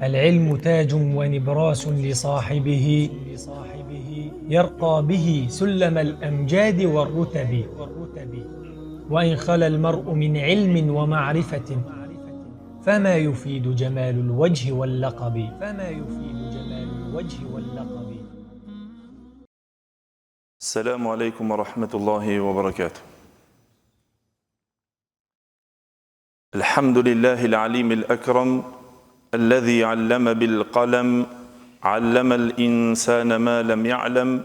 العلم تاج ونبراس لصاحبه يرقى به سلم الأمجاد والرتب وإن خلا المرء من علم ومعرفة فما يفيد جمال الوجه واللقب السلام عليكم ورحمة الله وبركاته. الحمد لله العليم الأكرم الذي علم بالقلم علم الإنسان ما لم يعلم.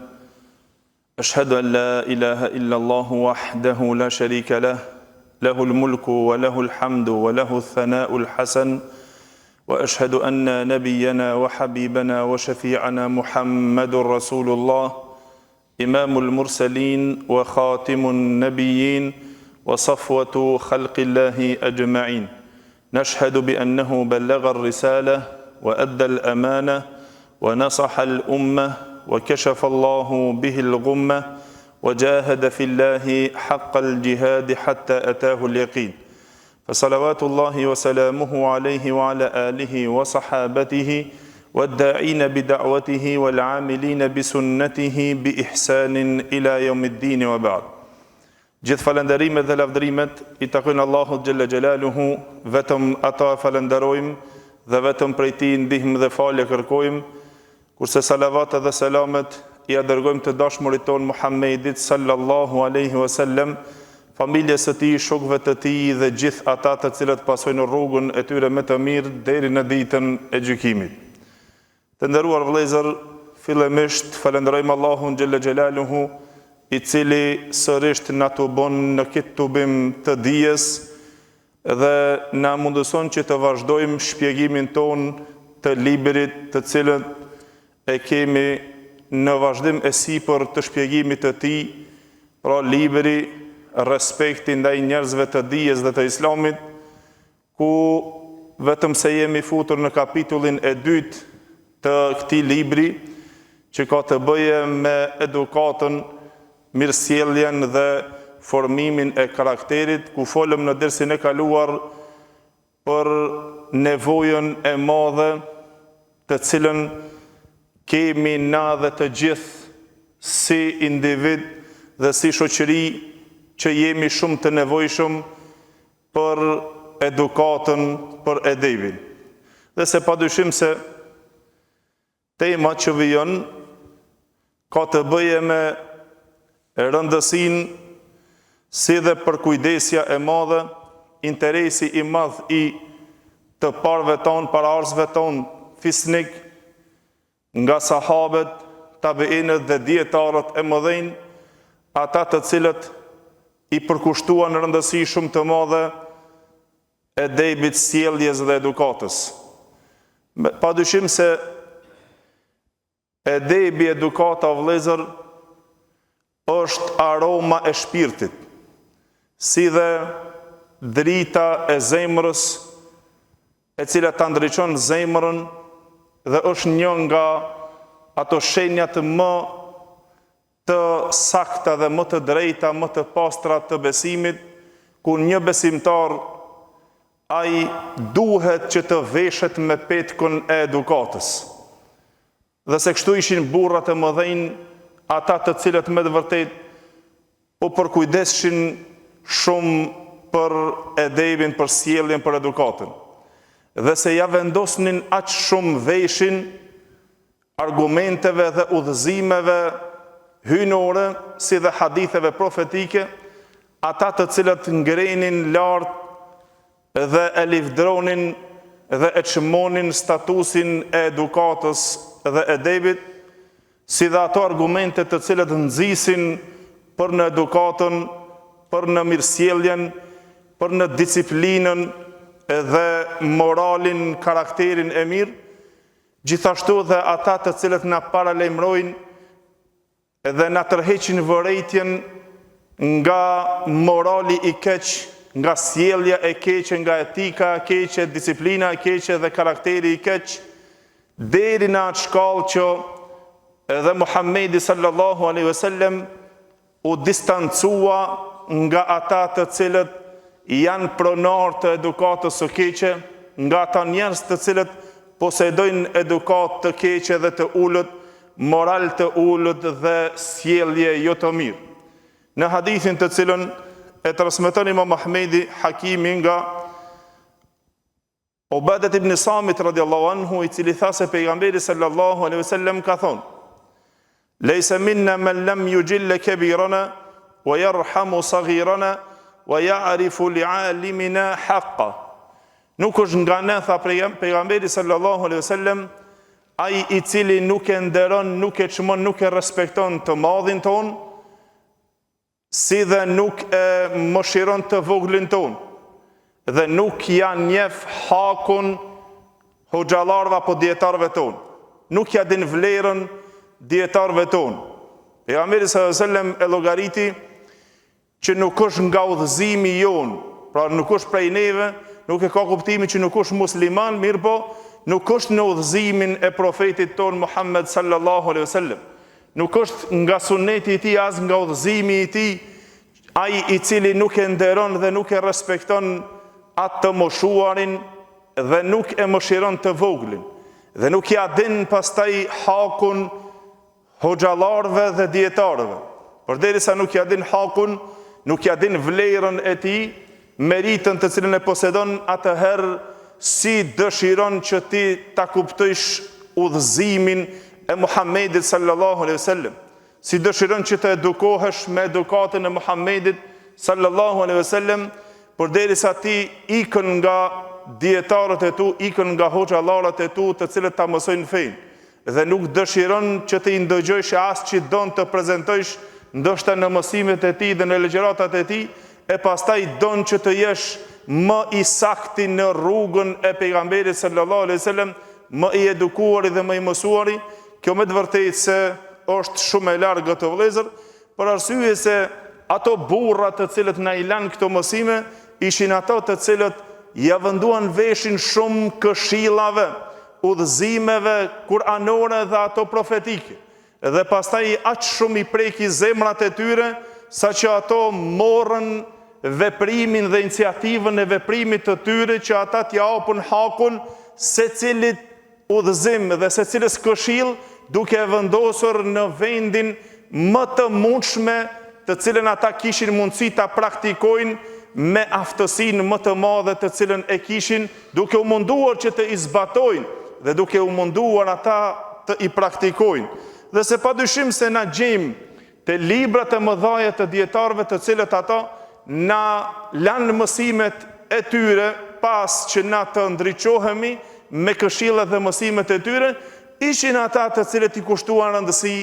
أشهد أن لا إله إلا الله وحده لا شريك له له الملك وله الحمد وله الثناء الحسن. وأشهد أن نبينا وحبيبنا وشفيعنا محمد رسول الله إمام المرسلين وخاتم النبيين وصفوة خلق الله أجمعين. نشهد بأنه بلغ الرسالة وأدى الأمانة ونصح الأمة وكشف الله به الغمة وجاهد في الله حق الجهاد حتى أتاه اليقين. فصلوات الله وسلامه عليه وعلى آله وصحابته والداعين بدعوته والعاملين بسنته بإحسان إلى يوم الدين وبعد. Gjithë falënderimet dhe lavdërimet I takojnë Allahut Gjelle Gjelaluhu, vetëm ata falenderojmë dhe vetëm prej Tij ndihmë dhe falje kërkojmë, kurse salavatet dhe selamet I dërgojmë të dashmurit ton Muhammedit sallallahu alaihi wasallam, familjes së tij, shokëve të tij dhe gjithë ata të cilët pasojnë rrugën e tyre me të mirë deri në ditën e gjykimit. Të nderuar vëllezër, fillimisht falenderojmë Allahun Gjelle Gjelaluhu, I cili sërisht na të bon në këtë tubim të dijes dhe na mundëson që të vazhdojmë shpjegimin ton të librit të cilët e kemi në vazhdim e sipër të shpjegimit të tij, pra libri Respekti ndaj njerëzve të dijes dhe të Islamit, ku vetëm se jemi futur në kapitullin e dytë të këtij libri, që ka të bëje me edukatën, mirësjelljen dhe formimin e karakterit, ku folëm në dersin e kaluar për nevojën e madhe të cilën kemi na dhe të gjithë si individ dhe si shoqëri, që jemi shumë të nevojshëm për edukatën, për edebin. Dhe se padyshim se tema që vijon ka të bëje me rëndësinë si dhe përkujdesja e madhe, interesi I madh I të parëve tonë, paraardhësve tonë fisnik, nga sahabët, tabiinët dhe dietarët e mëdhenj, ata të cilët I përkushtuan rëndësi shumë të madhe edebit, sjelljes dhe edukatës. Padyshim se edebi, edukata, vëllezër, është aroma e shpirtit, si dhe drita e zemrës, e cila ta ndriçon zemrën dhe është një nga ato shenjat më të sakta dhe më të drejta, më të pastra të besimit, ku një besimtar ai duhet që të veshet me petkun e edukatës. Dhe se kështu ishin burrat e mëdhenj, ata të cilët me të vërtet u përkujdeshin shumë për edebin, për sjelljen, për edukatën. Dhe se ja vendosnin aq shumë veshin argumenteve dhe udhëzimeve hyjnore, si dhe haditheve profetike, ata të cilët ngrenin lart dhe e livdronin dhe e çmonin statusin e edukatës dhe edebit, si dhe ato argumente të cilët nxisin për në edukatën, për në mirësjelljen, për në disiplinën dhe moralin, karakterin e mirë, gjithashtu dhe ata të cilët na paralajmërojnë dhe na tërheqin vërejtjen nga morali I keq, nga sjellja e keqe, nga etika e keqe, disiplina e keqe dhe karakteri I keq, deri në atë shkallë që edhe Muhammedi sallallahu alaihi wasallam u distancua nga ata të cilët janë pronar të edukatës së keqe, nga ata njerëz të cilët posedojnë edukat të keqe dhe të ullët, moral të ullët dhe sjellje jo të mirë. Në hadithin të cilën e transmeton Imam Ahmedi Hakimi nga Ubadet ibn Samit radiallahu anhu, i cili tha se pejgamberi sallallahu alaihi wasallam ka thonë: "Laysa minna man lam yujilla kabirana wa yarhamu saghirana wa ya'rifu li'alimina haqqa." Nuk është nga ne, tha pejgamberi sallallahu alaihi wasallam, ai i cili nuk e nderon, nuk e çmon, nuk e respekton të madhin ton, si dhe nuk e mëshiron të voglin ton, dhe nuk janë njeh hakun hoxhallarëve apo dietarëve ton, nuk ja din vlerën dietarëve ton. Pejgamberi sallallahu alaihi wasallam e llogariti që nuk është nga udhëzimi jon, pra nuk është prej neve, nuk e ka kuptimin që nuk është musliman, mirë po nuk është në udhëzimin e profetit ton Muhammed sallallahu alaihi wasallam. Nuk është nga suneti i tij, as nga udhëzimi i tij, ai i cili nuk e nderon dhe nuk e respekton atë të moshuarin dhe nuk e mëshiron të voglin, dhe nuk ja din pastaj hakun hoxhallarëve dhe dietarëve. Përderisa nuk ja din hakun, nuk ja din vlerën e tij, meritën të cilën e posedon, atëherë si dëshiron që ti ta kuptojsh udhëzimin e Muhammedit sallallahu alaihi wasallam, si dëshiron që të edukohesh me edukatën e Muhammedit sallallahu alaihi wasallam, përderisa ti ikën nga dietarët e tu, ikën nga hoxhallarët e tu të cilët ta mësojnë fenë, dhe nuk dëshiron që të i ndëgjojsh as që don të prezantojsh ndoshta në mësimet e tij dhe në legjeratat e tij, e pastaj don që të jesh më i sakti në rrugën e pejgamberit sallallahu alaihi wasallam, më i edukuari dhe më i mësuari. Kjo me të vërtetë se është shumë e largë të vëllezër, për arsye se ato burra të cilët na i lanë këto mësime ishin ato të cilët ja venduan veshin shumë këshillave, udhëzimeve kuranore dhe ato profetike, dhe pastaj aq shumë i preki zemrat e tyre, sa që ato morën veprimin dhe iniciativën e veprimit të tyre që ata t'ja hapun hakun secilit udhëzim dhe secilës këshill, duke vendosur në vendin më të mundshme të cilën ata kishin mundësi ta praktikojnë me aftësinë më të madhe të cilën e kishin, duke u munduar që të i zbatojnë dhe duke u munduar ata të i praktikojnë. Dhe se padyshim se na gjejmë te librat e mëdha të dietarëve të cilët ata na lanë mësimet e tyre pas që na të ndriçohemi me këshillat dhe mësimet e tyre, ishin ata të cilët i kushtuan rëndësi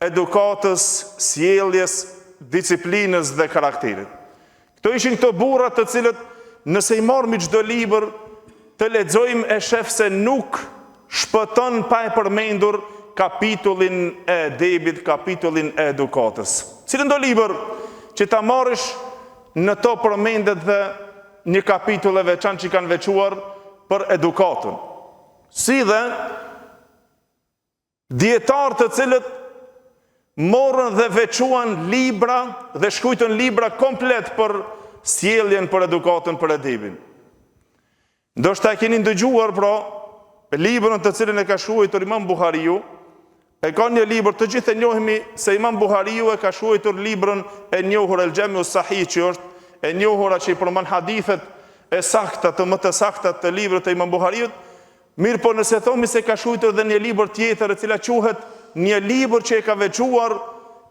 edukatës, sjelljes, disiplinës dhe karakterit. Këto ishin këto burra të cilët nëse i marrmi çdo libër të lexojmë, e shef se nuk shpëton pa e përmendur kapitullin e edebit, kapitullin e edukatës. Cilën do libër që ta marrësh, në to përmendet dhe një kapitull e veçantë që kanë veçuar për edukatën. Si dhe dietarë të cilët morën dhe veçuan libra dhe shkruajtën libra komplet për sjelljen, për edukatën, për edebin. Ndoshta e keni ndëgjuar pra librin të cilën e ka shkruar Imam Buhariu. E ka një libër, të gjithë e njohemi se Imam Buhariu e ka shkruar librin e njohur El Jamiu Sahih, që është e njohura që i përmban hadithet e sakta të më të sakta të librit të Imam Buhariut. Mirë po nëse thomi se ka shkruar dhe një libër tjetër, e cila quhet një libër që e ka veçuar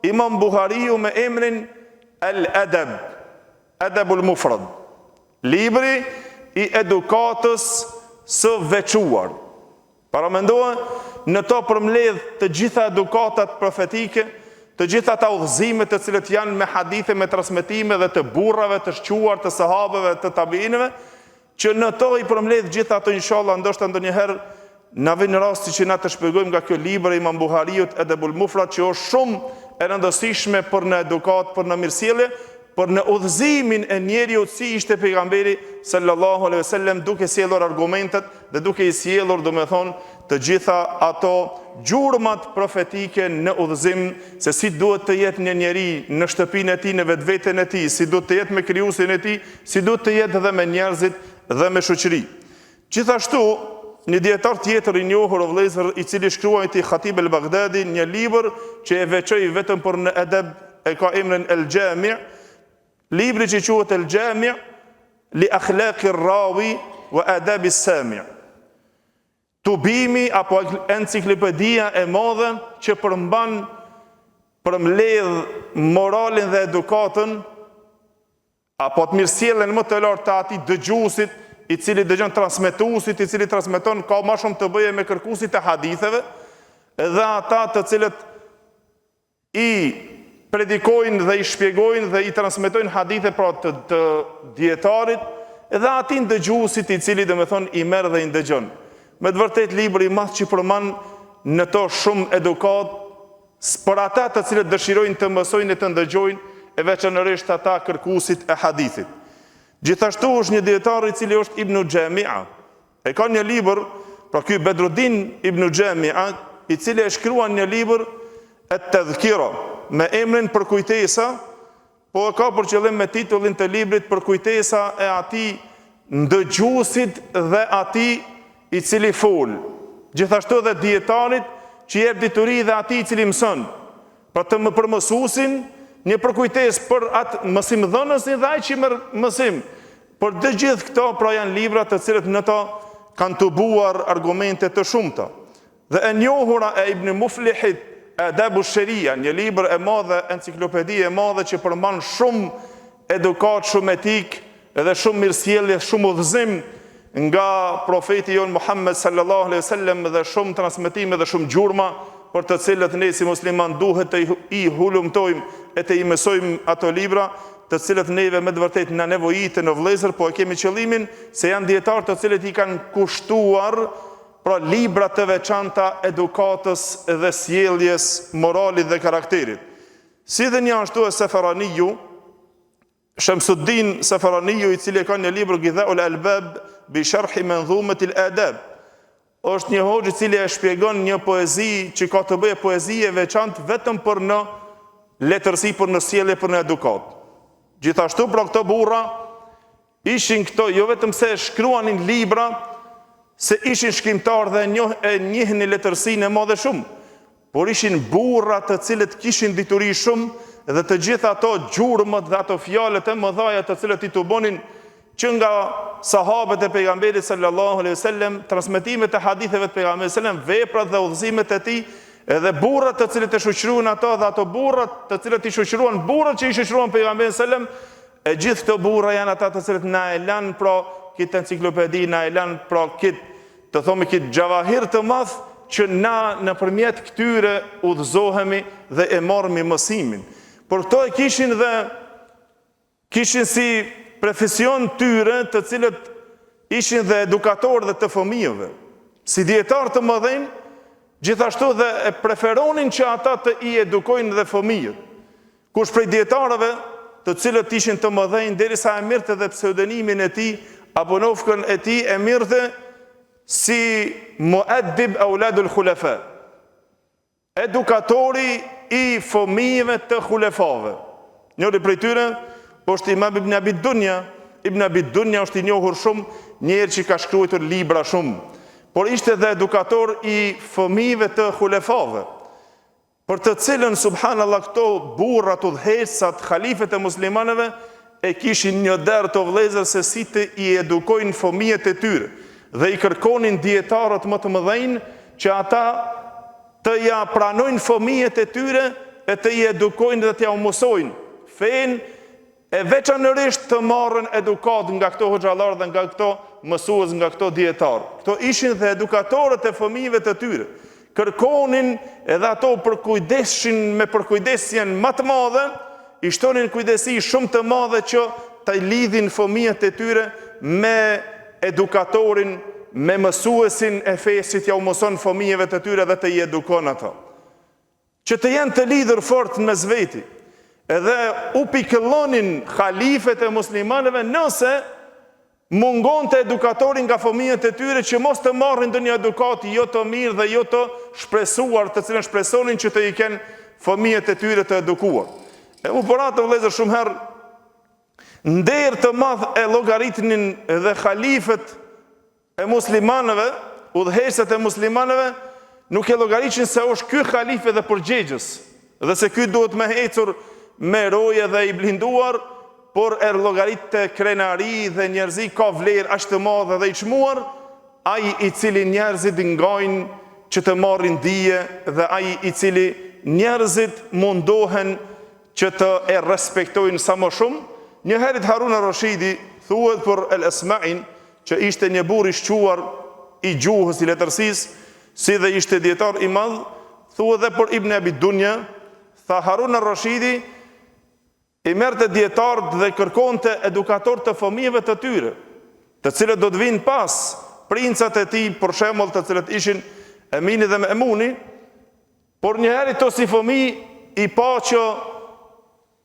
Imam Buhariu me emrin El Adab, Adabul Mufrad, libri i edukatës së veçuar. Para mendoa, në to përmbledh të gjitha edukatat profetike, të gjitha ta udhëzimet të cilët janë me hadithe, me transmetime dhe të burrave, të shquar, të sahabeve, të tabiinëve, që në to i përmbledh gjitha ato, inshallah, ndoshta ndonjëherë na vjen rasti që na të shpjegojmë nga kjo libër i Imam Buhariut, Adabul Mufrad, që është shumë e rëndësishme për në edukat, për në mirësjellje, për në udhëzimin e njeriut si ishte pejgamberi sallallahu alaihi wasallam, duke sjellur argumentet dhe duke i sjellur, domethënë, të gjitha ato gjurmat profetike në udhëzim se si duhet të jetë një njeri në shtëpinë e tij, në vetveten e tij, si duhet të jetë me krijuesin e tij, si duhet të jetë edhe me njerëzit dhe me shoqëri. Gjithashtu, një dietar tjetër i njohur o vëllezër, i cili shkruajti Khatib el-Baghdadi një libër që e veçoi vetëm për në edeb, e ka emrin El-Jami', libri që quhet El-Jami' li akhlaqi rawi wa adabi sami'. Tubimi apo enciklopedia e madhe që përmbledh moralin dhe edukatën apo të mirësjelljen më të lartë të atij dëgjuesit, i cili dëgjon, transmetuesit, i cili transmeton, ka më shumë të bëjë me kërkuesit e haditheve dhe ata të cilët i predikojnë dhe i shpjegojnë dhe i transmetojnë hadithe pra të dietarit dhe atij dëgjuesit i cili domethënë i merr dhe i ndëgjon. Me të vërtetë libri i madh që përmban në to shumë edukat për ata të cilët dëshirojnë të mësojnë e të ndëgjojnë, e veçanërisht ata kërkuesit e hadithit. Gjithashtu është një dietar i cili është Ibn Jami'a. E ka një libër, pra ky Bedruddin Ibn Jami'a, i cili e shkruan një libër at-Tadhkira me emrin Përkujtesa, po e ka për qëllim me titullin të librit Përkujtesa e atij ndëgjuesit dhe atij i cili fol. Gjithashtu dhe dietarit që jep dituri dhe atij i cili mëson. Pra të më përmësuesin, një përkujtesë për atë mësimdhënësin dhe ai që merr mësim. Por të gjithë këto pra janë libra të cilët në to kanë tubuar argumente të shumta. Dhe e njohura e Ibn Muflihit, Adabu Sharia, një libër e madhe, enciklopedi e madhe që përmban shumë edukat, shumë etik edhe shumë mirësjellje, shumë udhëzim nga profeti jon Muhammed sallallahu alaihi wasallam dhe shumë transmetime dhe shumë gjurma për të cilët ne si musliman duhet të i hulumtojmë e të i mësojmë ato libra, të cilët neve me të vërtetë na nevojitë në vëllezër, po e kemi qëllimin se janë dietarë të cilët i kanë kushtuar pra libra të veçanta edukatës dhe sjelljes, moralit dhe karakterit. Si dhe një ashtu e Seferaniu, Shamsuddin Seferaniu, i cili ka një libër Gidhaul Albab bi sharhi Manzumatil Adab. Është një hoxh i cili e shpjegon një poezi që ka të bëjë poezi e veçantë vetëm për në letërsi, për në sjellje, për në edukat. Gjithashtu pra këto burra ishin këto, jo vetëm se shkruanin libra, se ishin shkrimtar dhe njihnin letërsinë e madhe shumë, por ishin burra të cilët kishin dituri shumë dhe të gjitha ato gjurmët dhe ato fjalët e mëdha të cilët i tubonin që nga sahabët e pejgamberit sallallahu alaihi wasallam, transmetimet e haditheve të pejgamberit sallallahu alaihi wasallam, veprat dhe udhëzimet e tij, edhe burrat të cilët e shoqëruan ato dhe ato burrat të cilët i shoqëruan burrat që i shoqëruan pejgamberin sallallahu alaihi wasallam, e gjithë këto burra janë ata të cilët na e lanë pra këtë enciklopedi, na e lanë pra këtë të thomi këtë gjavahir të madh që na nëpërmjet këtyre udhëzohemi dhe e marrëmi mësimin. Por këto e kishin si profesion tyre të cilët ishin dhe edukatorë dhe të fëmijëve. Si dietarë të mëdhenj, gjithashtu dhe e preferonin që ata të i edukojnë dhe fëmijët. Kush prej dietarëve të cilët ishin të mëdhenj, derisa e mirte dhe pseudonimin e tij apo nofkën e tij e mirte si Muaddib Auladul Khulafa, edukatori i fëmijëve të khulefave. Njëri prej tyre është Imam Ibn Abi Dunya. Ibn Abi Dunya është i njohur shumë, njëri që ka shkruar libra shumë, por ishte dhe edukator i fëmijëve të khulefave, për të cilën subhanallahu këto burrat udhëheqësat, halifet e muslimanëve e kishin një derë të vëllezër se si të i edukojnë fëmijët e tyre dhe i kërkonin dietarët më të mëdhenj që ata të ja pranojnë fëmijët e tyre e të i edukojnë dhe të ja mësojnë fenë, e veçanërisht të marrën edukat nga këto hoxhallar dhe nga këto mësues, nga këto dietar. Këto ishin dhe edukatorët e fëmijëve të tyre. Kërkonin edhe ato përkujdeshin me përkujdesjen më të madhe, i shtonin kujdesi shumë të madhe që të lidhin fëmijët e tyre me edukatorin, me mësuesin e fesë që t'ja u mëson fëmijëve të tyre dhe të i edukon ato. Që të jenë të lidhur fort në mes veti. Edhe u pikëllonin halifet e muslimanëve nëse mungon të edukatorin nga fëmijët e tyre që mos të marrin ndonjë edukat jo të mirë dhe jo të shpresuar, të cilën shpresonin që të i kenë fëmijët e tyre të edukuar. E u bëra të vëllezër shumë herë nder të madh e llogaritnin dhe halifet e muslimanëve udhëheqësit e muslimanëve nuk e llogaritin se është ky halife dhe përgjegjës, dhe se ky duhet me hecur me roje dhe i blinduar, por e llogarit të krenari dhe njerëzi ka vlerë aq të madhe dhe i çmuar, ai i cili njerëzit ngajnë që të marrin dije dhe ai i cili njerëzit mundohen që të e respektojnë sa më shumë. Një herë Harun ar-Rashidi thuhet për El-Asma'in, që ishte një burr i shquar i gjuhës i letërsisë, si dhe ishte dietar i madh, thuhet edhe për Ibn Abi Dunya, tha Harun ar-Rashidi i merrte dietarët dhe kërkonte edukator të fëmijëve të tyre, të cilët do të vinë pas princat e tij, për shembull, të cilët ishin Emini dhe Memuni, por një herë to si fëmijë i pa që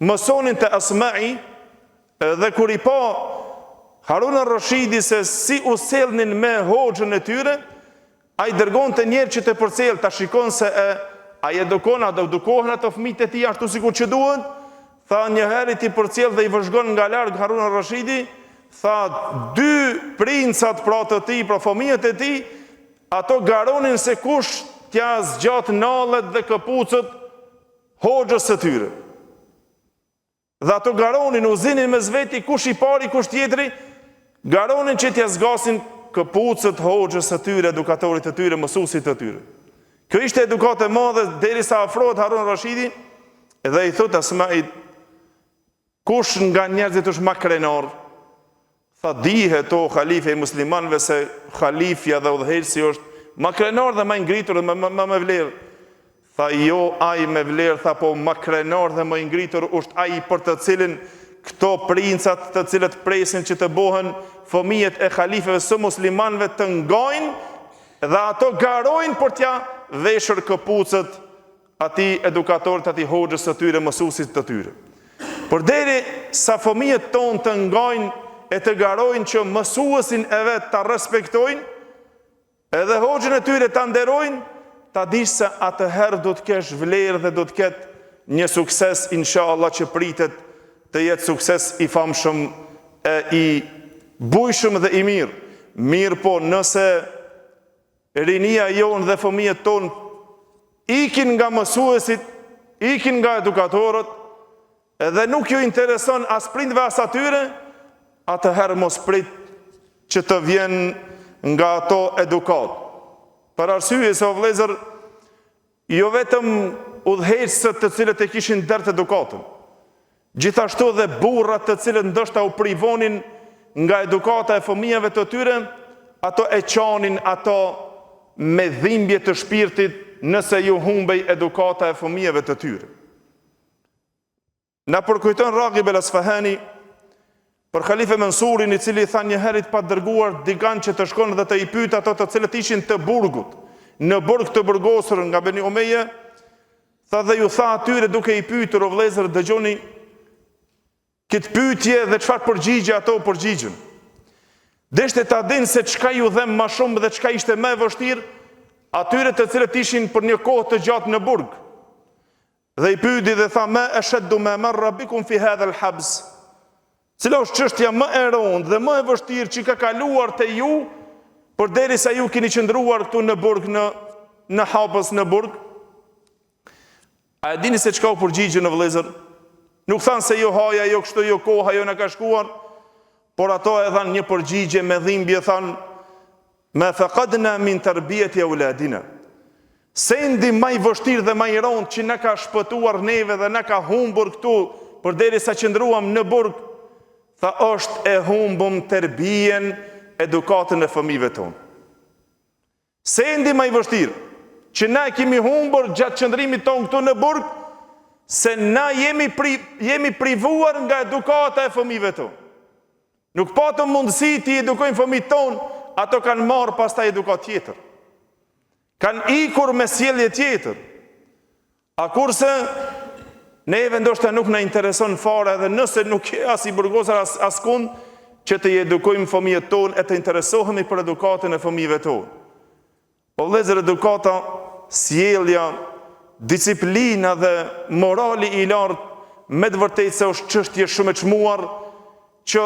mësonin të Asma'i, dhe kur i pa Harun ar-Rashidi se si u sjellnin me hoxhën e tyre, ai dërgonte njerë që të përcjell ta shikon se ai edukon ato edukohen ato fëmijët e tij ashtu sikur që duhen. Tha një herë ti përcjell dhe i vëzhgon nga larg Harun ar-Rashidi, tha dy princat pra të tij, pra fëmijët e tij, ato garonin se kush t'ja zgjat nallet dhe këpucët hoxhës së tyre. Dhe ato garonin, u zinin me zveti kush i pari, kush tjetri, garonin që t'ja zgasin këpucët hoxhës së tyre, edukatorit të tyre, mësuesit të tyre. Kjo ishte edukatë e madhe derisa afrohet Harun ar-Rashidi dhe i thot Asma'it, kush nga njerëzit është më krenar? Tha dihet o halife i muslimanëve se halifja dhe udhëheqësi është më krenar dhe më ngritur dhe më me vlerë. Tha jo ai me vlerë, tha po më krenar dhe më ngritur është ai për të cilin këto princat të cilët presin që të bohen fëmijët e halifeve së muslimanëve të ngajnë dhe ato garojnë për t'ja veshur këpucët atij edukatorit, atij hoxhës së tyre, mësuesit të tyre. Por deri sa fëmijët tonë të ngajnë e të garojnë që mësuesin e vet ta respektojnë, edhe hoxhën e tyre ta nderojnë, ta dish se atëherë do të kesh vlerë dhe do të ketë një sukses, inshallah, që pritet të jetë sukses i famshëm e i bujshëm dhe i mirë. Mirë po, nëse rinia jonë dhe fëmijët tonë ikin nga mësuesit, ikin nga edukatorët, edhe nuk ju intereson as prindve as atyre, atëherë mos prit që të vjen nga ato edukat. Për arsye se o vëllezër, jo vetëm udhëheqësët të cilët e kishin dert edukatën, gjithashtu dhe burrat të cilët ndoshta u privonin nga edukata e fëmijëve të tyre, ato e qanin ato me dhimbje të shpirtit nëse ju humbej edukata e fëmijëve të tyre. Na përkujton Raghib el-Asfahani për Khalife Mansurin, i cili tha një herit pa dërguar dikant që të shkon dhe të i pyet ato të cilët ishin të burgut, në burg të burgosur nga Beni Umeje, tha dhe ju tha atyre duke i pyetur, o vëllezër, dëgjoni këtë pyetje dhe çfarë përgjigje ato përgjigjen. Deshte ta dinë se çka ju them më shumë dhe çka ishte më e vështirë atyre të cilët ishin për një kohë të gjatë në burg. Dhe i pyeti dhe tha, ma ashaddu ma marra bikum fi hadha al-habs. Cila është çështja më e rëndë dhe më e vështirë që ka kaluar te ju, përderisa ju keni qëndruar këtu në burg, në hapës në burg? A e dini se çka u përgjigje në vëllezër? Nuk thanë se jo haja, jo kështu, jo koha, jo na ka shkuar, por ato e dhanë një përgjigje me dhimbje, thanë, ma faqadna min tarbiyati auladina. Sendi më i vështirë dhe më i rëndë që na ka shpëtuar neve dhe na ka humbur këtu, përderisa qëndruam në burg, tha është e humbëm terbijen, edukatën e fëmijëve tonë. Sendi më i vështirë që na kemi humbur gjatë qëndrimit tonë këtu në burg, se na jemi privuar nga edukata e fëmijëve tonë. Nuk patëm mundësi të edukojmë fëmijët tonë, ato kanë marrë pastaj edukat tjetër. Kanë ikur me sjellje tjetër. A kurse neve ndoshta nuk na intereson fare, edhe nëse nuk as i burgosur as kund që të edukojmë fëmijët tonë e të interesohemi për edukatën e fëmijëve tonë. O vëllezër, edukata, sjellja, disiplina dhe morali i lartë me të vërtetë se është çështje shumë e çmuar që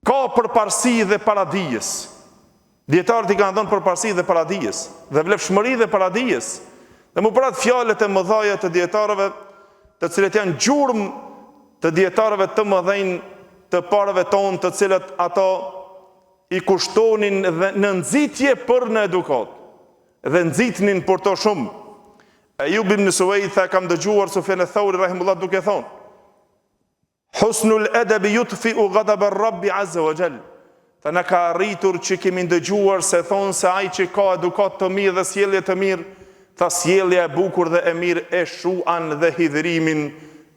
ka përparësi dhe paradijes. Dietarët i kanë dhënë përparësi dhe paradijes, dhe vlefshmëri dhe paradijes. Dhe më përat fjalët e mëdhaja të dietarëve, të cilët janë gjurmë të dietarëve të mëdhenj të parëve tonë, të cilët ato i kushtonin dhe në nxitje për në edukat, dhe nxitnin për to shumë. Ejub ibn Suwaid tha, kam dëgjuar Sufjan al-Thauri rahimullah duke thonë: Husnul adabi yutfi'u ghadab ar-Rabb azza wa jall. Ta na ka arritur që kemi ndëgjuar se thonë se ai që ka edukat të mirë dhe sjellje të mirë, tha sjellja e bukur dhe e mirë e shuan dhe hidhrimin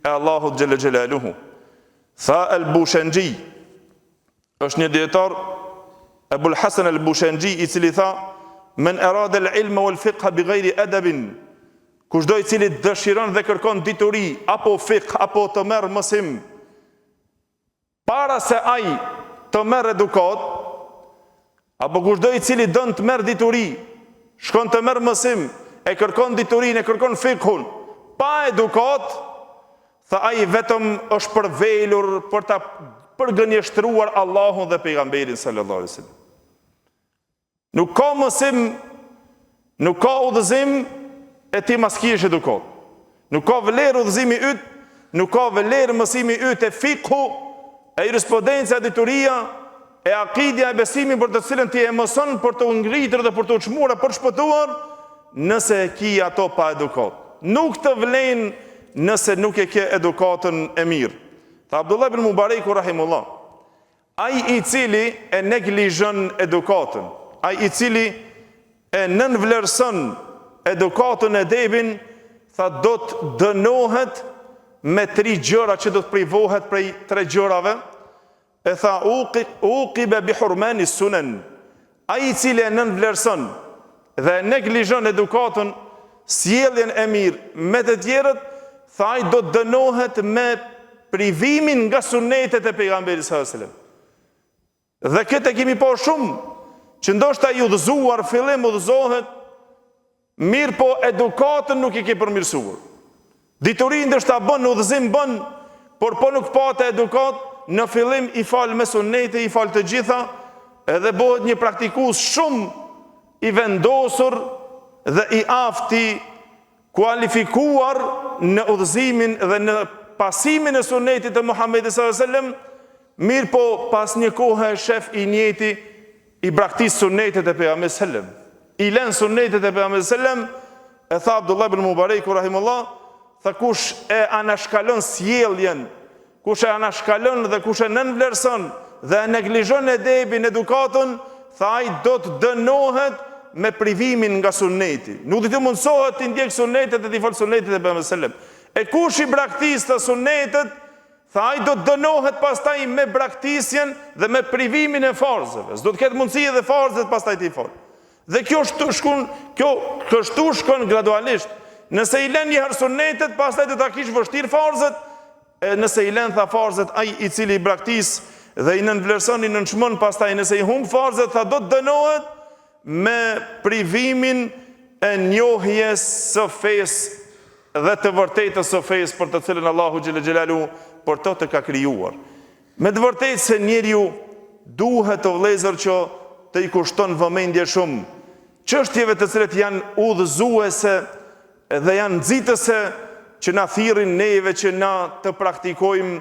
e Allahut xhalla xhelaluhu. Tha al-Bushanji, është një dietar, Abul Hasan al-Bushanji, i cili tha: Men arada al-ilma wal-fiqha bighayri adabin. Kushdo i cili dëshiron dhe kërkon dituri apo fiqh apo të merr mësim, para se ai të merr edukat, apo kushdo i cili don të merr dituri, shkon të merr mësim, e kërkon diturinë, e kërkon fiqhun, pa edukat, tha ai vetëm është përvelur për ta përgënjeshtruar Allahun dhe pejgamberin sallallahu alaihi wasallam. Nuk ka mësim, nuk ka udhëzim e ti mas kish edukat. Nuk ka vlerë udhëzimi yt, nuk ka vlerë mësimi yt e fiqhu, e jurisprudencia, dituria, e akidja, e besimi për të cilën ti e mëson për të ngritur dhe për të çmuar, për të shpëtuar, nëse e ki ato pa edukat. Nuk të vlen nëse nuk e ke edukatën e mirë. Tha Abdullah ibn Mubareku rahimullah, ai i cili e neglizhon edukatën, ai i cili e nënvlerëson edukatën e debin, tha do të dënohet me 3 gjëra që do të privohet prej 3 gjërave. E tha uqiba bi hurmani sunan. Ai i cili e nënvlerëson dhe neglizhon edukatën, sjelljen e mirë me të tjerët, tha ai do të dënohet me privimin nga sunetet e pejgamberit sallallahu alajhi wasallam. Dhe këtë e kemi pa shumë, që ndoshta i udhëzuar fillim udhëzohet, mirë po edukatën nuk i ke përmirësuar. Diturin ndoshta bën, udhëzim bën, por po nuk pate edukat, në fillim i fal me sunete, i fal të gjitha, edhe bëhet një praktikues shumë i vendosur dhe i afti kualifikuar në udhëzimin dhe në pasimin e sunetit të Muhamedit sallallahu alajhi wasallam, mirë po pas një kohë shef i njëti i braktis sunetet e pejgamberit sallallahu alajhi wasallam. I lën sunetet e pejgamberit sallallahu alajhi wasallam, e tha Abdullah ibn Mubarak rahimullah, tha kush e anashkalon sjelljen, kush e anashkalon dhe kush e nënvlerëson dhe e neglizhon edebin, edukatën, tha ai do të dënohet me privimin nga sunneti. Nuk do të mundsohet të ndjek sunetet e të fal sunetet e pejgamberit sallallahu alajhi wasallam. E kush i braktis të sunetet, tha ai do të dënohet pastaj me braktisjen dhe me privimin e farzëve. S'do të ketë mundësi edhe farzët pastaj të i fal. Dhe kjo kështu shkon gradualisht. Nëse i lën një herë sunetet, pastaj do ta kish vështirë farzët. Nëse i lën tha farzët, ai i cili i braktis dhe i nënvlerëson, i nënçmon, pastaj nëse i humb farzët, tha do të dënohet me privimin e njohjes së fesë dhe të vërtetës së fesë për të cilën Allahu xhela xhelalu për to të ka krijuar. Me të vërtetë se njeriu duhet të vëllezër që të i kushton vëmendje shumë çështjeve të cilat janë udhëzuese dhe janë nxitëse që na thirrin neve që na të praktikojmë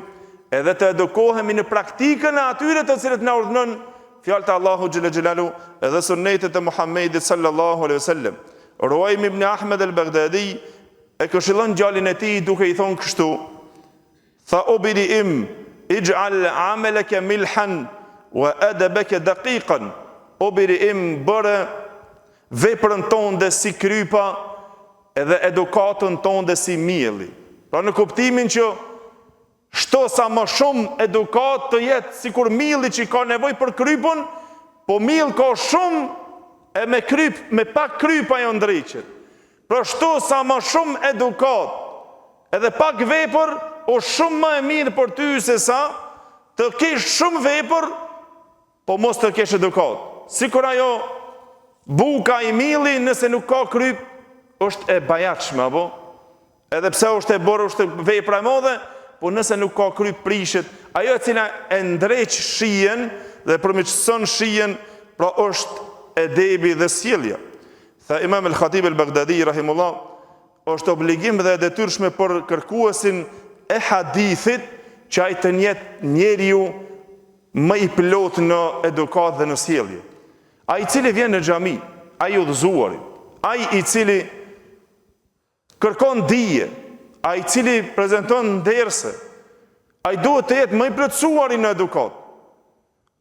edhe të edukohemi në praktikën e atyre të cilët na urdhënon fjalët e Allahu xhela xhelalu edhe sunetet e Muhamedit sallallahu alaihi wasallam. Ruaym ibn Ahmed al-Baghdadi e këshillon djalin e tij duke i thonë kështu: Tha o biri im, ij'al amalaka milhan wa adabaka daqiqan. O biri im, bëre veprën tonde si krypa edhe edukatën tonde si mielli. Pra në kuptimin që shto sa më shumë edukat të jetë sikur mielli që ka nevojë për krypën, po miell ka shumë e me pak krypa jo ndriqet. Pra shto sa më shumë edukat edhe pak vepër, o shumë më e mirë për ty se sa të kesh shumë vepër, po mos të kesh edukat. Sikur ajo buka i mielli nëse nuk ka kryp, është e bajatshme, apo? Edhe pse është e borë, është vepra e madhe, po nëse nuk ka kryp prishet, ajo e cila e ndreq shijen dhe përmirëson shijen, pra është edebi dhe sjellja. Tha Imam al-Khatib al-Baghdadi rahimullah, është obligim dhe detyrshme për kërkuesin e hadithit që ai të jetë njeriu më i plot në edukat dhe në sjellje. Ai i cili vjen në xhami, ai i udhëzuari, ai i cili kërkon dije, ai i cili prezanton nderse, ai duhet të jetë më i plotësuar në edukat.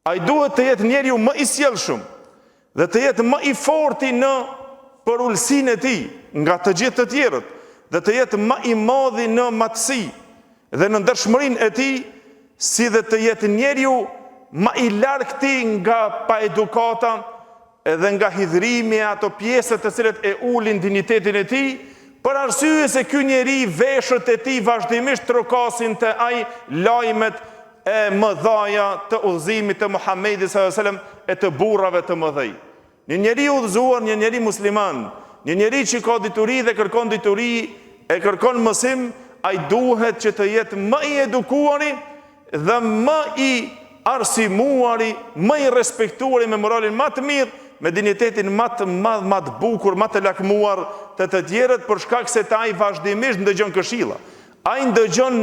Ai duhet të jetë njeriu më i sjellshëm dhe të jetë më i fortë në përullsinë e tij nga të gjithë të tjerët, dhe të jetë më i madhi në matësi dhe në ndershmërinë e tij, si dhe të jetë njeriu më i largti nga pa edukata edhe nga hidhrimi e ato pjesët të cilët e ulin dinjitetin e tij, për arsye se ky njeri veshët e tij vazhdimisht trokasin të ai lajmet e mëdhaja të udhëzimit të Muhamedit sallallahu alaihi wasallam e të burrave të mëdhej. Një njeri udhëzuar, një njeri musliman, një njeri që ka dituri dhe kërkon dituri, e kërkon mësim, ai duhet që të jetë më i edukuari dhe më i arsimuari, më i respektuari me moralin më të mirë, me dinjitetin më të madh, më të bukur, më të lakmuar të tjerët, për shkak se ai vazhdimisht ndëgjon këshilla. Ai ndëgjon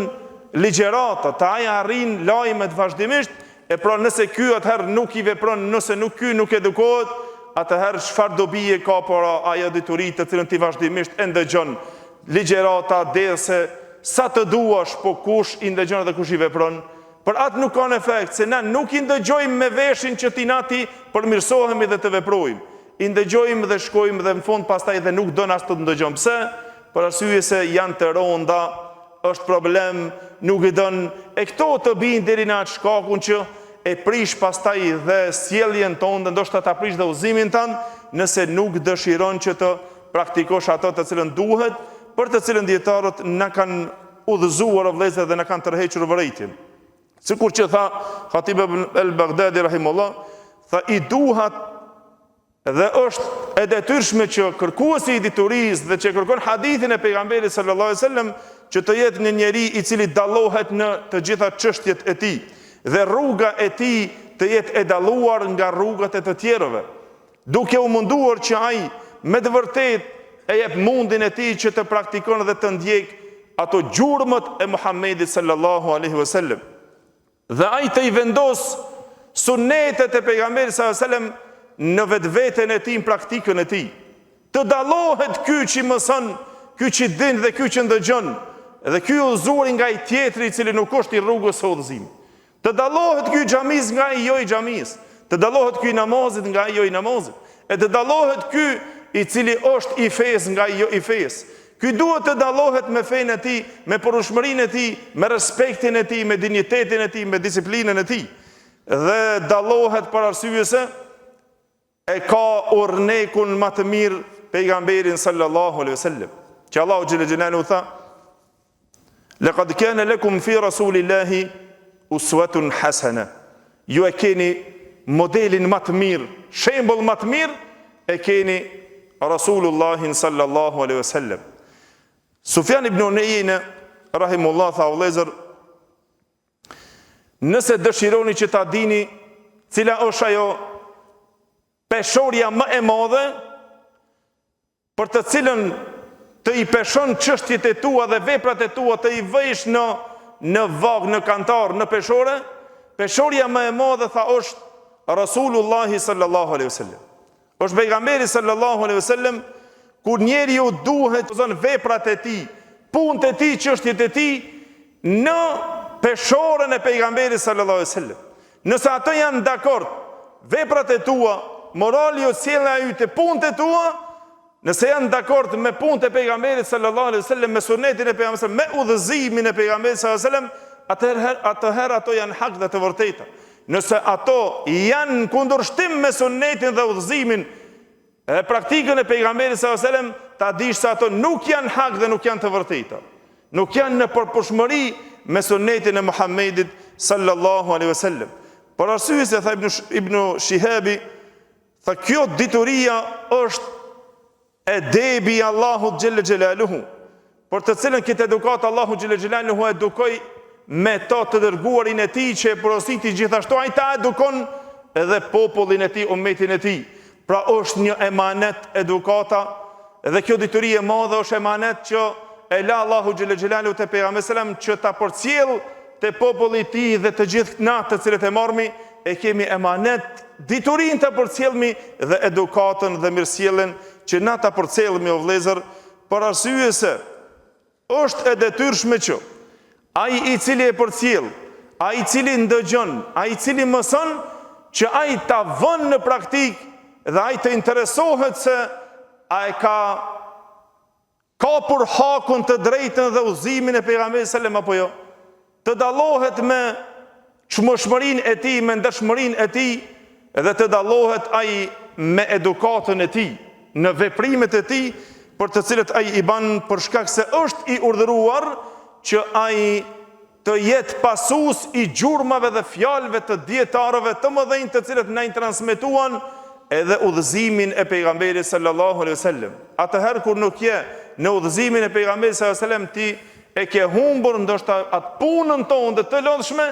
ligjërata, ai arrin lajmet vazhdimisht, e pra nëse ky atëherë nuk i vepron, nëse ky nuk edukohet, atëherë çfarë dobi ka për ajo dituri të cilën ti vazhdimisht e ndëgjon ligjërata, derse sa të duash, po kush i ndëgjon dhe kush i vepron? Për atë nuk ka efekt, se na nuk i ndëgjojmë me veshin që ti nati përmirësohemi dhe të veprojmë. I ndëgjojmë dhe shkojmë dhe në fund pastaj dhe nuk do as të ndëgjojmë. Pse? Për arsye se janë të ronda, është problem, nuk i don, e këto të bijnë deri në atë shkakun që e prish pastaj dhe sjelljen tonë, ndoshta ta prish dhe udhëzimin tënd, nëse nuk dëshiron që të praktikosh ato të cilën duhet, për të cilën dietarët na kanë udhëzuar o vëllezër dhe na kanë tërhequr vërejtjen. Sikur që tha Khatib al-Baghdadi rahimullah, tha i duhat dhe është e detyrshme që kërkuesi i diturisë dhe që kërkon hadithin e pejgamberit sallallahu alaihi wasallam që të jetë një njeri i cili dallohet në të gjitha çështjet e tij dhe rruga e tij të jetë e dalluar nga rrugat e të tjerëve, duke u munduar që ai me të vërtetë e jep mundin e tij që të praktikon dhe të ndjek ato gjurmët e Muhamedit sallallahu alaihi wasallam. Dhe ai të i vendos sunetet e pejgamberit sallallahu alaihi wasallam në vetveten e tij, në praktikën e tij. Të dallohet ky që mëson, ky që din dhe ky që ndëgjon, dhe ky udhëzuari nga i tjetri i cili nuk është i rrugës së udhëzimit. Të dallohet ky xhamis nga i jo i xhamis, të dallohet ky namazit nga i jo i namazit, e të dallohet ky i cili është i fesë nga i jo i fesë. Ky duhet të dallohet me fenë e tij, me porushmërinë e tij, me respektin e tij, me dinjitetin e tij, me disiplinën e tij. Dhe dallohet për arsye se e ka urrnekun më të mirë pejgamberin sallallahu alaihi wasallam. Që Allahu xhelle xhelalu tha: "Laqad kana lakum fi rasulillahi uswatun hasana." Ju e keni modelin më të mirë, shembull më të mirë e keni Rasulullahin sallallahu alaihi wasallam. Sufjan ibn Uyeyne rahimullah tha, o vëllezër, nëse dëshironi që ta dini cila është ajo peshorja më e madhe për të cilën të i peshon çështjet e tua dhe veprat e tua, të i vësh në vag, në kantar, në peshore, peshorja më e madhe tha është Rasulullahi sallallahu alaihi wasallam. Është pejgamberi sallallahu alaihi wasallam, kur njeriu duhet të zon veprat e tij, punët e tij, çështjet e tij në peshorën e pejgamberit sallallahu alaihi wasallam. Nëse ato janë dakord, veprat e tua, morali o sjellja yte, punët e tua, nëse janë dakord me punët e pejgamberit sallallahu alaihi wasallam, me sunetin e pejgamberit, me udhëzimin e pejgamberit sallallahu alaihi wasallam, atëherë ato janë hak dhe të vërteta. Nëse ato janë në kundërshtim me sunetin dhe udhëzimin e praktikën e pejgamberit sallallahu alaihi wasallam, ta dish se ato nuk janë hak dhe nuk janë të vërteta. Nuk janë në përputhshmëri me sunetin e Muhamedit sallallahu alaihi wasallam. Por arsye se tha Ibn Shihabi, tha kjo dituria është edebi i Allahut xhelle xhelaluhu, për të cilën këtë edukat Allahu xhelle xhelaluhu edukoi me to të dërguarin e tij që e porositi gjithashtu ai ta edukon edhe popullin e tij, ummetin e tij. Pra është një emanet edukata, dhe kjo dituri e madhe është emanet që e la Allahu xhelle xhelalu te pejgamberi selam që ta përcjell te populli i tij dhe të gjithë na të cilët e marrmi, e kemi emanet diturin të përcjellmi dhe edukatën dhe mirësjelljen që na ta përcjellmi o vëllezër, për arsye se është e detyrshme që ai i cili e përcjell, ai i cili ndëgjon, ai i cili mëson, që ai ta vënë në praktik dhe ai të interesohet se a e ka kapur hakun të drejtën dhe udhëzimin e pejgamberit selam apo jo, të dallohet me çmëshmërinë e tij, me ndershmërinë e tij, dhe të dallohet ai me edukatën e tij, në veprimet e tij, për të cilët ai i ban për shkak se është i urdhëruar që ai të jetë pasues i gjurmave dhe fjalëve të dietarëve të mëdhenj të cilët na i transmetuan edhe udhëzimin e pejgamberit sallallahu alaihi wasallam. Atëherë kur nuk je në udhëzimin e pejgamberit sallallahu alaihi wasallam, ti e ke humbur ndoshta atë punën tonë të lodhshme,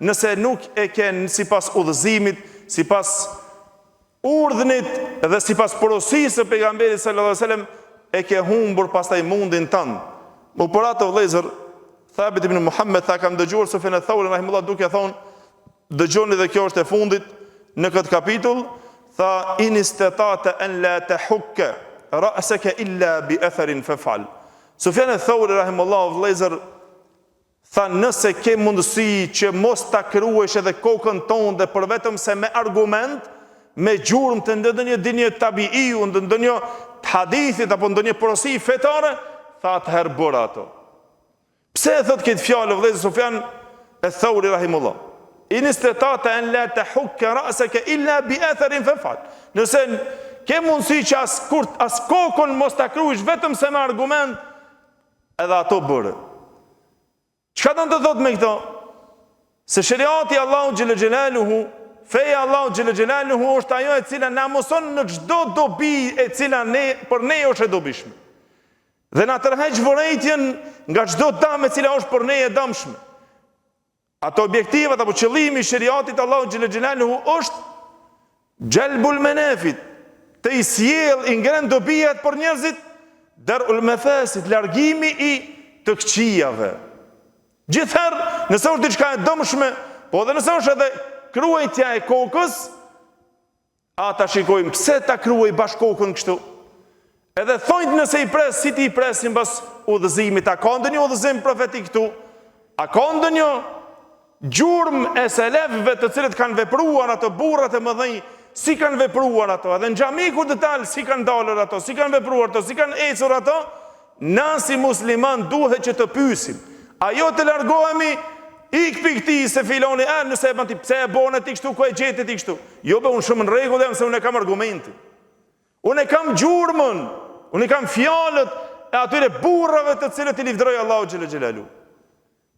nëse nuk e ke sipas udhëzimit, sipas urdhnit dhe sipas porosisë së pejgamberit sallallahu alaihi wasallam, e ke humbur pastaj mundin tënd. Më për atë vëllezër, Thabit ibn Muhammed tha, kam dëgjuar Sufjan al-Thauri rahimullah duke thonë, dëgjoni dhe kjo është e fundit në këtë kapitull, tha in istata'ta an la tahukka ra'saka illa bi atharin faf'al. Sufjan al-Thauri rahimullah vëllezër tha, nëse ke mundësi që mos ta kryesh edhe kokën tonë dhe për vetëm se me argument, me gjurmë të ndonjë dinje tabiiu, ndonjë hadithit apo ndonjë porosi fetare, tha atëherë bëra ato. Pse e thot këtë fjalë vëllezër Sufjan al-Thauri rahimullah? In istata'ta an la tahukka ra'saka illa bi atharin faf'al. Nëse ke mundësi që as kokën mos ta kryesh vetëm se me argument, edhe ato bëre. Çka do të thot me këto? Se shariati Allahu xhelle xhelaluhu, feja Allahu xhelle xhelaluhu është ajo e cila na mëson në çdo dobi e cila për ne është e dobishme. Dhe na tërheq vërejtjen nga çdo dëm e cila është për ne e dëmshme. Ato objektivat apo qëllimi i shariatit Allahu xhelle xhelaluhu është gjelbul menafit, të i sjell i ngren dobijat për njerëzit, darul mafasid, largimi i të këqijave. Gjithherë, nëse është diçka e dëmshme, po edhe nëse është edhe kruajtja e kokës, ata shikojmë pse ta kruaj bash kokën kështu. Edhe thonjt nëse i pres, si ti i presin bas udhëzimit, a ka ndonjë udhëzim profetik këtu? A ka ndonjë gjurmë e selefëve të cilët kanë vepruar ato burrat e mëdhenj, si kanë vepruar ato, edhe në xhami kur të dalë, si kanë dalur ato, si kanë vepruar ato, si kanë ecur ato? Na si musliman duhet që të pyesim. Ajo të largohemi ik pikti se filoni, nëse e bën ti, pse e bën ti kështu, ku e gjetë ti kështu? Jo be, unë shumë në rregull jam se unë kam argumente. Unë kam gjurmën, unë kam fjalët e atyre burrave të cilët i lavdëroi Allahu xhelle xhelalu.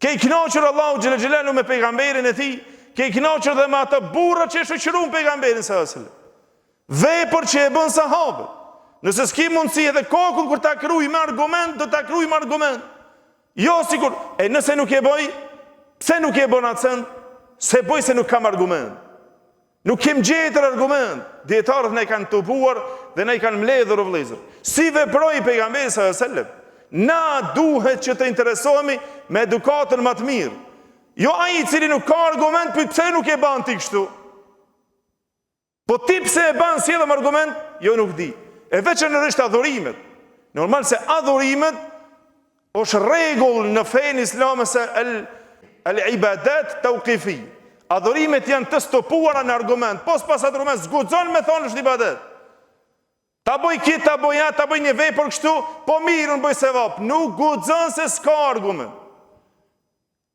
Ke i kënaqur Allahu xhelle xhelalu me pejgamberin e tij, ke i kënaqur dhe me ato burra që e shoqëruan pejgamberin sallallahu alajhi wasallam. Vepër që e bën sahabët. Nëse s'ki mundësi edhe kokën kur ta kruaj me argument, do ta kruaj me argument. Jo sikur, nëse nuk e bëj, pse nuk e bën atë? Se bëj se nuk kam argument. Nuk kem gjetër argument. Dietarët ne kanë tupuar dhe ne kanë mbledhur vëllezër. Si veproi pejgamberi sallallahu alajhi wasallam? Na duhet që të interesohemi me edukatën më të mirë. Jo ai i cili nuk ka argument, pse nuk e bën ti kështu? Po ti pse e bën si edhe me argument? Jo nuk di. E veçanërisht adhurimet. Normal se adhurimet është rregull në fenë islame se al-ibadat tawqifi. Adhurimet janë të stopuara në argument. Pas argument zguxon me thonë është ibadet. Ta bëj kit, ta bëj atë, ta bëj një vepër kështu, po mirë unë bëj sevap. Nuk guxon se s'ka argument.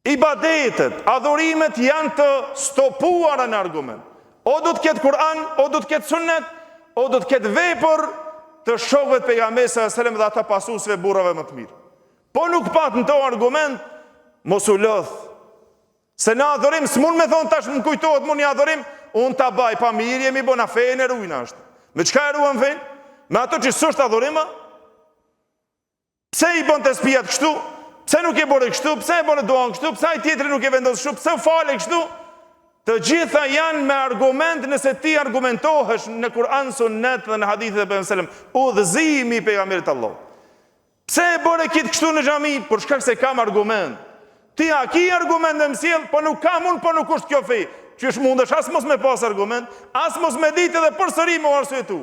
Ibadetet, adhurimet janë të stopuara në argument. O do të ketë Kur'an, o do të ketë sunnet, o do të ketë vepër të shokëve të pejgamberit sallallahu alajhi wasallam dhe ata pasuesve burrave më të mirë. Po nuk pat në to argument, mos u lodh. Se në adhurim, s'mund me thonë tash më kujtohet më një adhurim, unë ta baj pa mirë, jemi bona fejnë e rujna është. Me qka e ruan fejnë? Me ato që s'është adhurima? Pse i bën të spijat kështu? Pse nuk e bërë kështu? Pse e bërë duan kështu? Pse i tjetëri nuk e vendosë kështu? Pse u fale kështu? Të gjitha janë me argument nëse ti argumentohesh në Kur'an, Sunet dhe në hadithet e pejgamberit, udhëzimi i pejgamberit Allah. Pse e bëre kitë kështu në xhami? Për shkak se kam argument. Ti a ki argument në mësjell, po nuk kam unë, po nuk është kjo fe. Qysh mundesh as mos me pas argument, as mos me ditë edhe përsëri me arsyetu.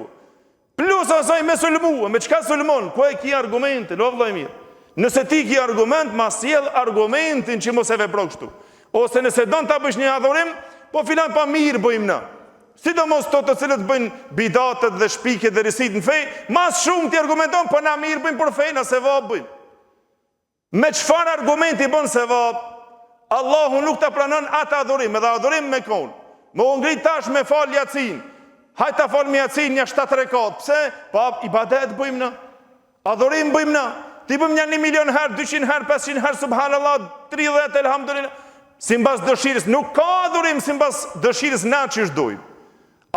Plus asaj me sulmu, me çka sulmon? Ku e ki argumentin, o vëllai mirë? Nëse ti ki argument, ma sjell argumentin që mos e vepro kështu. Ose nëse don ta bësh një adhurim, po filan pa mirë bëjmë na. Sidomos të cilët bëjnë bidatët dhe shpikjet dhe risit në fej, mas shumë ti argumenton, po na mirë bëjmë për fejnë, se vab bëjmë. Me çfarë argumenti bën se vab? Allahu nuk ta pranon atë adhurim, edhe adhurim me kon. Më ngrit tash me fal Yacin. Hajt ta fal me Yacin një 7 rekat. Pse? Pa ibadet bëjmë na. Adhurim bëjmë na. Ti bëjmë një 1 milion herë, 200 herë, 500 herë, subhanallah, 30 elhamdulillah. Simbas dëshirës, nuk ka adhurim simbas dëshirës na që shdojmë.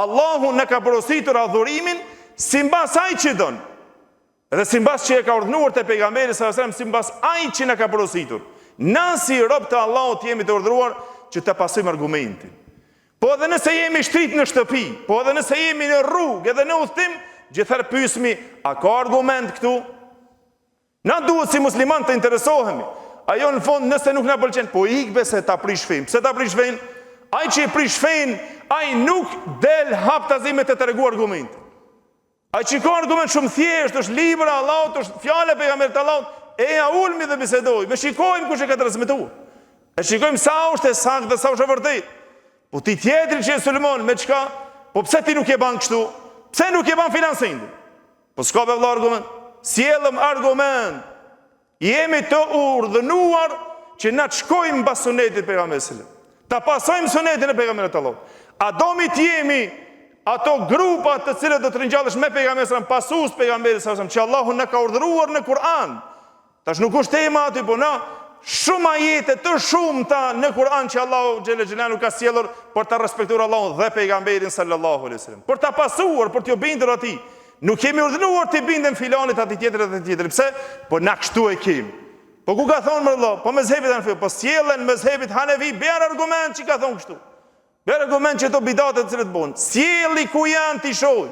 Allahu në ka porositur adhurimin simbas ai që don. Edhe simbas që e ka urdhëruar te pejgamberi sallallahu alajhi wasallam, simbas ai që na ka porositur. Na si rob të Allahut jemi të urdhëruar që të pasojmë argumentin. Po edhe nëse jemi shtrit në shtëpi, po edhe nëse jemi në rrugë, edhe në udhtim, gjithëherë pyesmi, a ka argument këtu? Na duhet si musliman të interesohemi. Ajo në fond nëse nuk na pëlqen, po ikbe se ta prish fen. Pse ta prish fen? Ai që i prish fen, ai nuk del haptazimet të tregu argument. Ai që ka argument shumë thjesht, është libra Allahut, është fjala e pejgamberit Allahut, e ja ulmi dhe bisedoj. Me shikojmë kush e ka transmetuar. E shikojmë sa është e saktë dhe sa është e vërtetë. Po ti tjetri që e sulmon me çka? Po pse ti nuk e ban kështu? Pse nuk e ban financin? Po s'ka be vëlla argument. Sjellëm argument. Jemi të urdhënuar që na të shkojmë mbas sunetit pejgamberit. Ta pasojmë sunetin e pejgamberit Allahut. A domi të jemi ato grupa të cilët do të ringjallesh me pejgamberin, pasues pejgamberit sallallahu alajhi wasallam, që Allahu na ka urdhëruar në Kur'an. Tash nuk është tema aty, po na shumë ajete të shumta në Kur'an që Allahu xhelel xhelalu ka sjellur për ta respektuar Allahun dhe pejgamberin sallallahu alajhi wasallam. Për ta pasuar, për t'ju bindur atij. Nuk kemi urdhëruar të bindem filanit atij tjetër dhe tjetër. Pse? Po na kështu e kemi. Po ku ka thonë më Allah? Po mezhebit Hanefi, po sjellen mezhebit Hanefi, bjerë argument që ka thonë kështu. Bjerë argument që to bidatet të cilët bën. Sjelli ku janë ti shoh.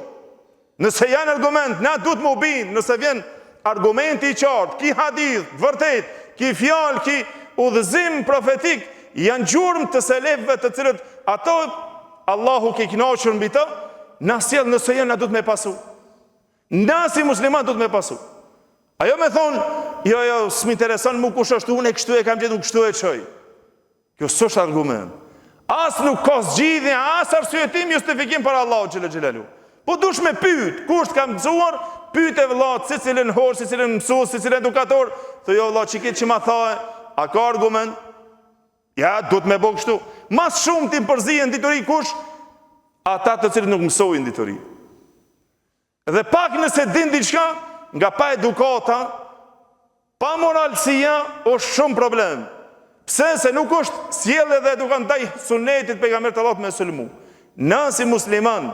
Nëse janë argument, na duhet më bind, nëse vjen argumenti i qartë, ki hadith, vërtet, ki fjalë, ki udhëzim profetik, janë gjurmë të selefëve të cilët ato Allahu ke kënaqur mbi të, na sjell nëse janë na duhet me pasu. Na si musliman duhet me pasu. Ajo me thonë, jo, s'mi intereson mu kush është unë e kështu e kam gjetur, kështu e çoj. Kjo s'është argument. As nuk ka zgjidhje, as arsyetim justifikim për Allahu xhelel xhelalu. Po dush me pyet, kush kam mësuar, pyet e vëllat, se cilën hoç, se cilën mësues, se cilën edukator, thë jo vëllat, çikit që ma thaë, a ka argument? Ja, duhet me bë kështu. Mas shumë ti përzihen dituri kush? Ata të cilët nuk mësojnë dituri. Dhe pak nëse din diçka, nga pa edukata, pa moralësia, është shumë problem. Pse? Se nuk është sjellje dhe edukant ndaj sunetit pejgamberit Allahut me sulmu. Na si musliman,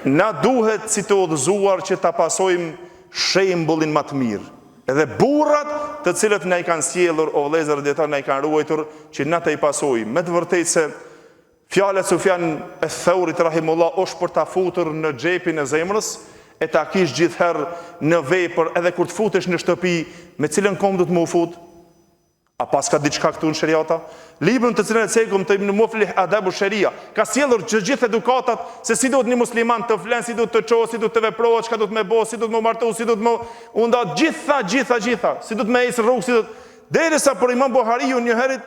na duhet si të udhëzuar që ta pasojmë shembullin më të mirë. Edhe burrat të cilët na i kanë sjellur o vëllezër dietar na i kanë ruajtur që na të i pasojmë. Me të vërtetë se fjala e Sufjan e-Thaurit rahimullah është për ta futur në xhepin e zemrës, e ta kish gjithherë në vepër, edhe kur të futesh në shtëpi, me cilën kom du të më fut? A pas ka diçka këtu në shariata? Librin të cilën e cekëm të Ibn Muflih Adabu Sharia, ka sjellur që gjithë edukatat se si duhet një musliman të flen, si duhet të çohet, si duhet të veprohet, çka duhet me bë, si duhet më martu, si duhet më unda, gjitha, si duhet me ecë rrugë, si duhet. Derisa për Imam Buhariu një herë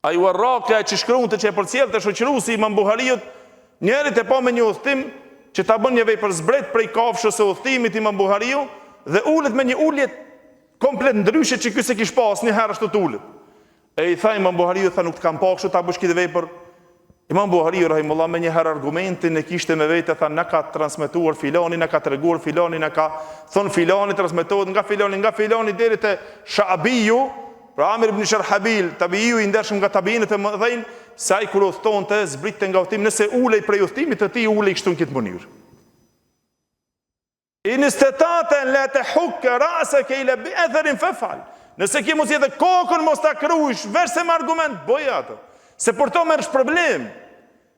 ai Warraqi që shkruante që e përcjellte shoqëruesi Imam Buhariut, një herë të pa me një udhtim që ta bën një vepër zbret prej kafshës së udhtimit Imam Buhariu dhe ulet me një ulje komplet ndryshe që ky se kish pas një herë ashtu ulet. E i tha Imam Buhariu, tha nuk të kam pa kështu ta bësh këtë vepër. Imam Buhariu rahimullah me një herë argumentin e kishte me vete, tha na ka transmetuar filani, na ka treguar filani, na ka thon filani transmetohet nga filani deri te Sha'biu, pra Amir ibn Sharhabil, tabiiu i ndershëm nga tabiinët e mëdhenj, sa i kur udhtonte zbritte nga udhtimi, nëse ulej prej udhtimit të tij ulej kështu në këtë mënyrë. In istataten la tahukka ra'saka ila bi'atharin faf'al. Nëse ke mos jetë kokën mos ta kruajsh, veç se me argument bëj atë. Se për to merr problem.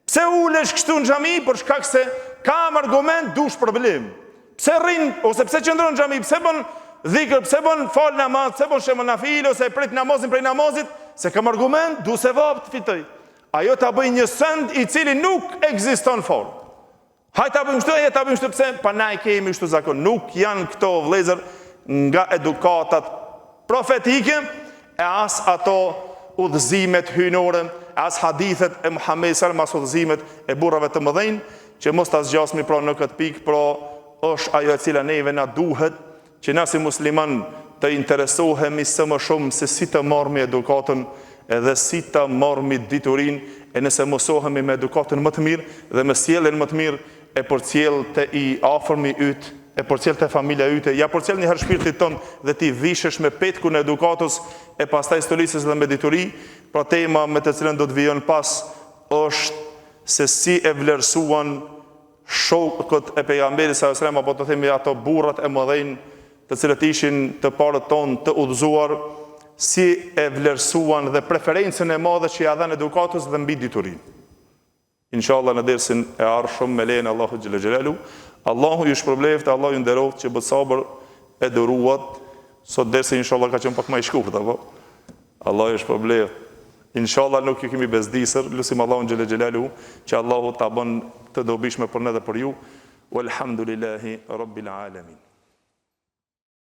Pse ulesh kështu në xhami për shkak se kam argument dush problem. Pse rrin ose pse qëndron në xhami, pse bën dhikr, pse bën fal namaz, pse bën shemën nafile ose prit namazin prej namazit, se kam argument, du se vap të fitoj. Ajo ta bëj një send i cili nuk ekziston fort. Hajde ta bëjmë kështu, ta bëjmë kështu pse pa na e kemi kështu zakon. Nuk janë këto vëllezër nga edukatat profetike e as ato udhëzimet hyjnore, as hadithet e Muhamedit sallallahu alaihi wasallam, udhëzimet e burrave të mëdhenj, që mos ta zgjasmi pra në këtë pikë, pra është ajo e cila neve na duhet që na si musliman të interesohemi së më shumë se si të marrmi edukatën edhe si të marrmi diturin, e nëse mësohemi me edukatën më të mirë dhe me sjelljen më të mirë, e përcjell të i afërmi yt, e përcjell të familja yte, ja përcjell një herë shpirtit ton dhe ti vishesh me petkun e edukatës e pastaj stolisës dhe me dituri. Pra tema me të cilën do të vijon pas është se si e vlerësuan shokët e pejgamberit sallallahu alajhi wasallam, apo të themi ato burrat e mëdhenj të cilët ishin të parët tonë të udhëzuar, si e vlerësuan dhe preferencën e madhe që ja dhanë edukatës dhe mbi diturinë. Inshallah në dersin e ardhshëm me lejen e Allahut xhela xhelalu, Allahu ju shpërbleft, Allahu ju nderoft që bëhet sabër e dëruat. Sot dersi inshallah ka qenë pak më i shkurt, apo Allahu ju shpërbleft. Inshallah nuk ju kemi bezdisur, lutim Allahun xhela xhelalu që Allahu ta bën të dobishme për ne dhe për ju. Walhamdulillahi rabbil alamin.